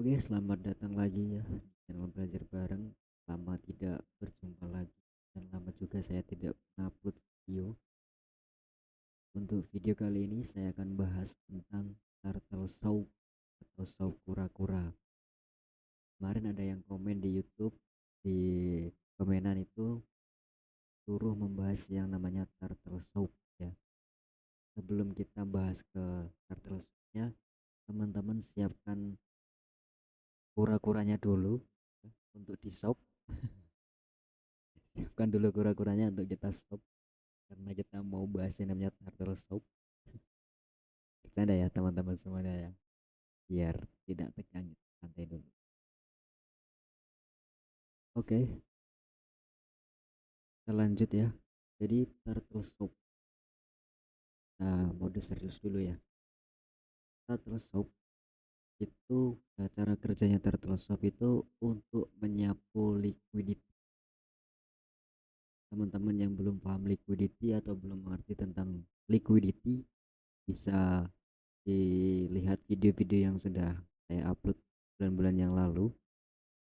Oke, selamat datang lagi ya di channel Belajar Bareng. Lama tidak berjumpa lagi dan lama juga saya tidak upload video. Untuk video kali ini saya akan bahas tentang turtle soup atau soup kura-kura. Kemarin ada yang komen di YouTube, di komenan itu suruh membahas yang namanya turtle soup ya. Sebelum kita bahas ke turtle soupnya, teman-teman siapkan kura-kuranya dulu ya, untuk di soup. Siapkan dulu kura-kuranya untuk kita stop karena kita mau bahas yang namanya turtle soup. Bercanda ya teman-teman semuanya ya, biar tidak tegang, santai dulu. Oke, kita lanjut ya. Jadi turtle soup, nah mode serius dulu ya. Turtle soup itu cara kerjanya turtle soup itu untuk menyapu liquidity. Teman-teman yang belum paham liquidity atau belum mengerti tentang liquidity, bisa dilihat video-video yang sudah saya upload bulan-bulan yang lalu.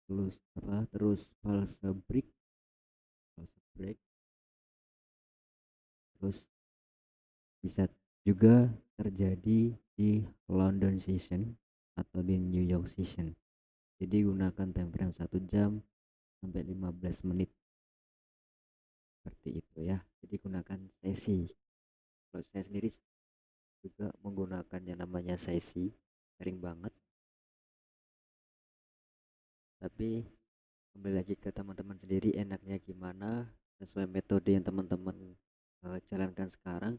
Terus false break, terus bisa juga terjadi di London session atau di New York session. Jadi gunakan time frame 1 jam sampai 15 menit seperti itu ya. Jadi gunakan sesi. Kalau saya sendiri juga menggunakan yang namanya sesi, sering banget. Tapi kembali lagi ke teman-teman sendiri, enaknya gimana sesuai metode yang teman-teman jalankan sekarang.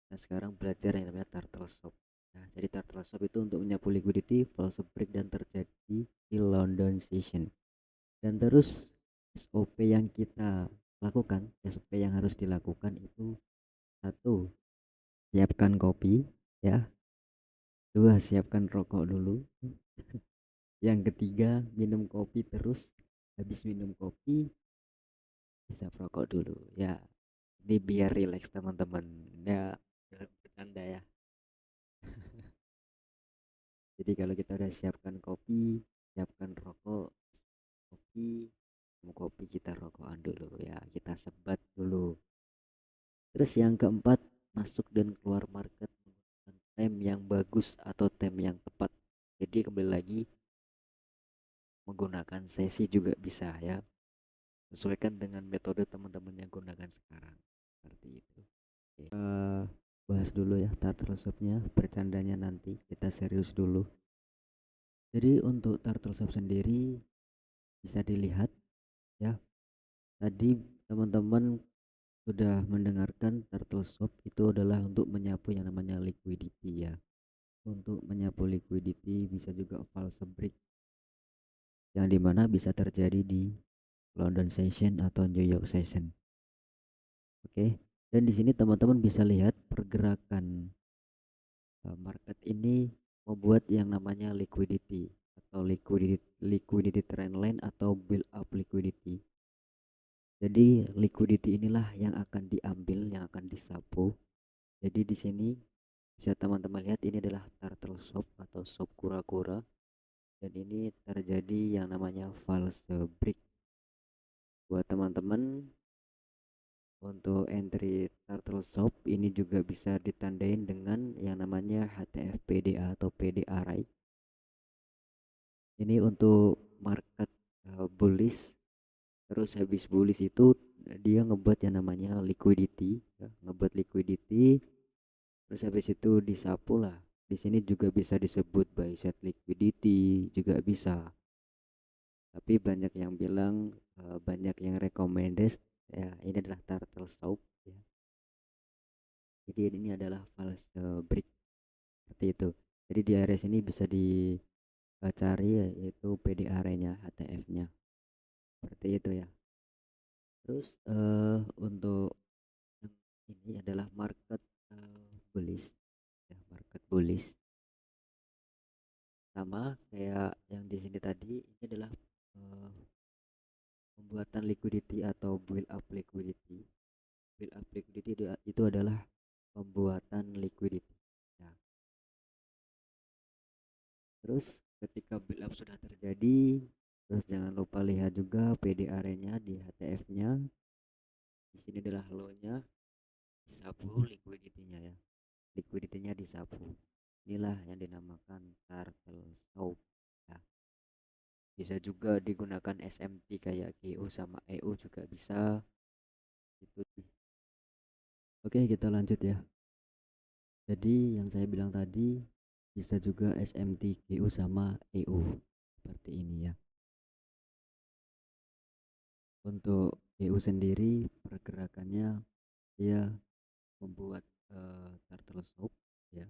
Nah, sekarang belajar yang namanya turtle soup. Nah, jadi turtle soup itu untuk menyapu liquidity, false break, dan terjadi di London session. Dan terus SOP yang kita lakukan, SOP yang harus dilakukan itu: satu, siapkan kopi ya. Dua, siapkan rokok dulu. Yang ketiga, minum kopi terus. Habis minum kopi, bisa rokok dulu ya. Ini biar rileks teman-teman ya, bercanda ya. Jadi kalau kita udah siapkan kopi, siapkan rokok, kopi, mau kopi kita rokokan dulu ya, kita sebat dulu. Terus yang keempat, masuk dan keluar market menggunakan time yang bagus atau time yang tepat. Jadi kembali lagi, menggunakan sesi juga bisa ya, sesuaikan dengan metode teman-teman yang gunakan sekarang, seperti itu. Oke. Bahas dulu ya turtle soup-nya, bercandanya nanti, kita serius dulu. Jadi untuk turtle soup sendiri bisa dilihat ya, tadi teman-teman sudah mendengarkan turtle soup itu adalah untuk menyapu yang namanya liquidity ya. Untuk menyapu liquidity bisa juga false break, yang dimana bisa terjadi di London session atau New York session. Oke, dan di sini teman-teman bisa lihat pergerakan market ini membuat yang namanya liquidity atau liquidity trend line atau build up liquidity. Jadi liquidity inilah yang akan diambil, yang akan disapu. Jadi di sini bisa teman-teman lihat, ini adalah turtle soup atau soup kura-kura, dan ini terjadi yang namanya false break. Buat teman-teman, untuk entry turtle soup ini juga bisa ditandain dengan yang namanya HTF-PDA atau PDA right. Ini untuk market bullish. Terus habis bullish itu dia ngebuat yang namanya liquidity ya, ngebuat liquidity. Terus habis itu disapu lah. Di sini juga bisa disebut buy set liquidity juga bisa. Tapi banyak yang bilang, banyak yang recommended ya, ini adalah turtle soup ya. Jadi ini adalah false break seperti itu. Jadi di area sini bisa dicari yaitu PDR-nya, HTF-nya. Seperti itu ya. Terus untuk yang ini adalah market bullish ya, market bullish. Sama kayak yang di sini tadi, ini adalah uh, pembuatan liquidity atau build up liquidity. Build up liquidity itu adalah pembuatan liquidity ya. Terus Ketika build up sudah terjadi, terus jangan lupa lihat juga PD area-nya di HTF-nya. Di sini adalah low-nya, disapu liquidity-nya ya. Liquidity-nya disapu. Inilah yang dinamakan turtle soup. Ya. Bisa juga digunakan SMT kayak GO sama EO juga bisa. Itu. Oke, kita lanjut ya. Jadi yang saya bilang tadi bisa juga SMT, GO sama EO seperti ini ya. Untuk GO sendiri pergerakannya dia membuat turtle soup ya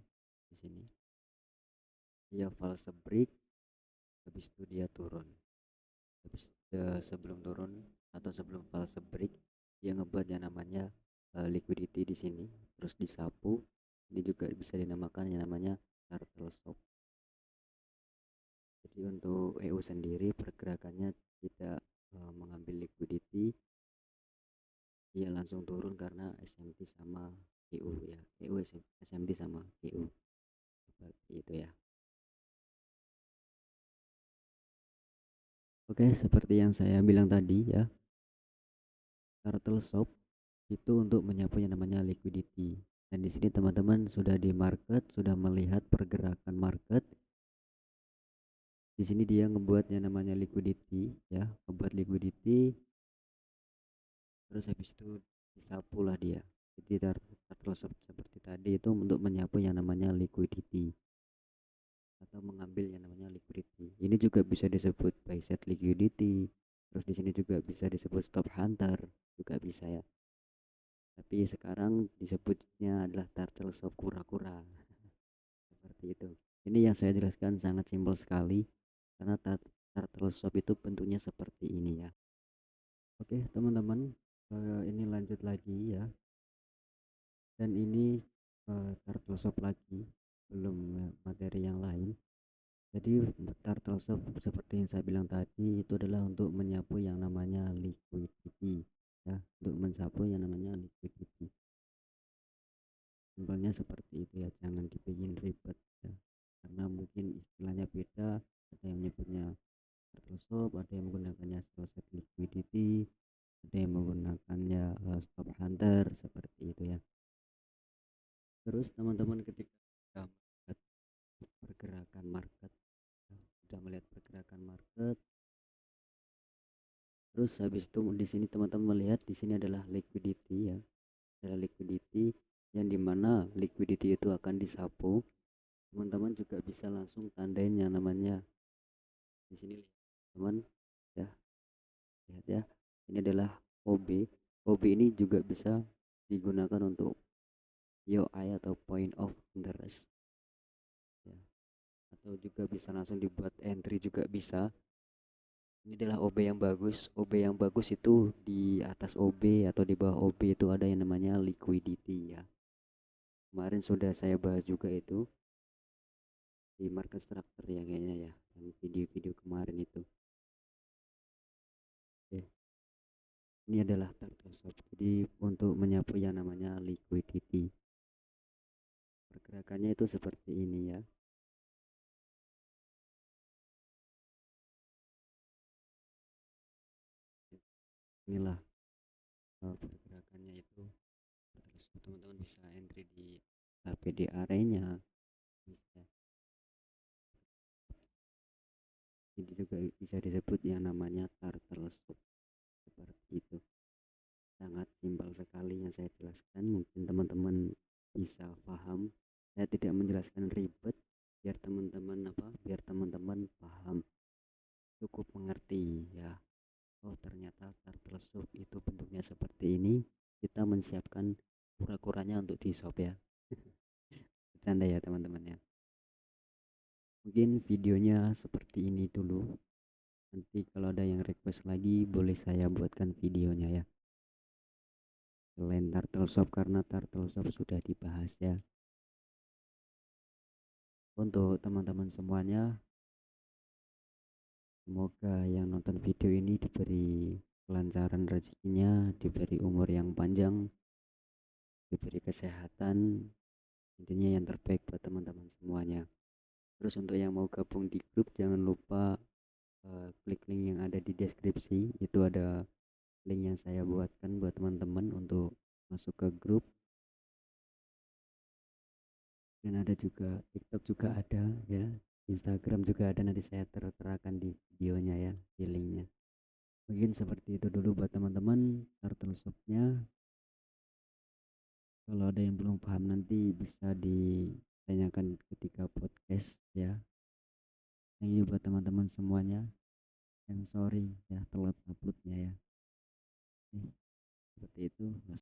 di sini. Dia false break, habis itu dia turun. Habis sebelum turun atau sebelum false break dia ngebuat yang namanya liquidity di sini, terus disapu. Ini juga bisa dinamakan yang namanya turtle soup. Jadi untuk EU sendiri pergerakannya tidak mengambil liquidity, dia langsung turun karena SMT sama EU ya. EU SMT sama EU seperti itu ya. Oke, seperti yang saya bilang tadi ya, turtle soup itu untuk menyapu yang namanya liquidity. Dan di sini teman-teman sudah di market, sudah melihat pergerakan market. Di sini dia ngebuat yang namanya liquidity ya, ngebuat liquidity, terus habis itu disapu lah dia. Jadi turtle soup seperti tadi itu untuk menyapu yang namanya liquidity atau mengambil yang namanya liquidity. Ini juga bisa disebut buy set liquidity. Terus di sini juga bisa disebut stop hunter, juga bisa ya. Tapi sekarang disebutnya adalah turtle soup kura-kura. Seperti itu. Ini yang saya jelaskan sangat simpel sekali karena turtle soup itu bentuknya seperti ini ya. Oke, teman-teman, ini lanjut lagi ya. Dan ini turtle soup lagi, belum materi yang lain. Jadi turtle soup seperti yang saya bilang tadi itu adalah untuk menyapu yang namanya liquidity ya, untuk mensapu yang namanya liquidity. Simpelnya seperti itu ya, jangan dibikin ribet ya. Karena mungkin istilahnya beda, ada yang menyebutnya turtle soup, ada yang menggunakannya set liquidity, ada yang menggunakannya stop hunter seperti itu ya. Terus teman-teman ketika sudah melihat pergerakan market, sudah melihat pergerakan market, terus habis itu di sini teman-teman melihat di sini adalah liquidity ya, adalah liquidity yang dimana liquidity itu akan disapu. Teman-teman juga bisa langsung tandain yang namanya di sini teman ya, lihat ya, ini adalah OB. OB ini juga bisa digunakan untuk POI atau point of interest ya, atau juga bisa langsung dibuat entry juga bisa. Ini adalah OB yang bagus. OB yang bagus itu di atas OB atau di bawah OB itu ada yang namanya liquidity ya. Kemarin sudah saya bahas juga itu di market structure ya kayaknya ya, yang video-video kemarin itu. Oke. Ini adalah turtle soup. Jadi untuk menyapu yang namanya liquidity. Pergerakannya itu seperti ini ya. Inilah pergerakannya itu. Terus teman-teman bisa entry di APD arenya. Bisa. Ini juga bisa disebut yang namanya turtle soup. Seperti itu. Sangat simpel sekali yang saya jelaskan. Mungkin teman-teman bisa paham. Saya tidak menjelaskan ribet biar teman-teman paham, cukup mengerti ya. Oh ternyata turtle soup itu bentuknya seperti ini. Kita menyiapkan kura-kuranya untuk di shop ya. Bercanda ya teman-teman ya. Mungkin videonya seperti ini dulu. Nanti kalau ada yang request lagi boleh saya buatkan videonya ya. Selain turtle soup, karena turtle soup sudah dibahas ya. Untuk teman-teman semuanya, semoga yang nonton video ini diberi kelancaran rezekinya, diberi umur yang panjang, diberi kesehatan, intinya yang terbaik buat teman-teman semuanya. Terus untuk yang mau gabung di grup jangan lupa klik link yang ada di deskripsi, itu ada link yang saya buatkan buat teman-teman untuk masuk ke grup. Dan ada juga TikTok juga ada ya, Instagram juga ada, nanti saya terterakan di videonya ya, di linknya. Mungkin seperti itu dulu buat teman-teman turtle shopnya. Kalau ada yang belum paham nanti bisa ditanyakan ketika podcast ya. Thank you buat teman-teman semuanya, yang sorry ya telat uploadnya ya. Oke, seperti itu.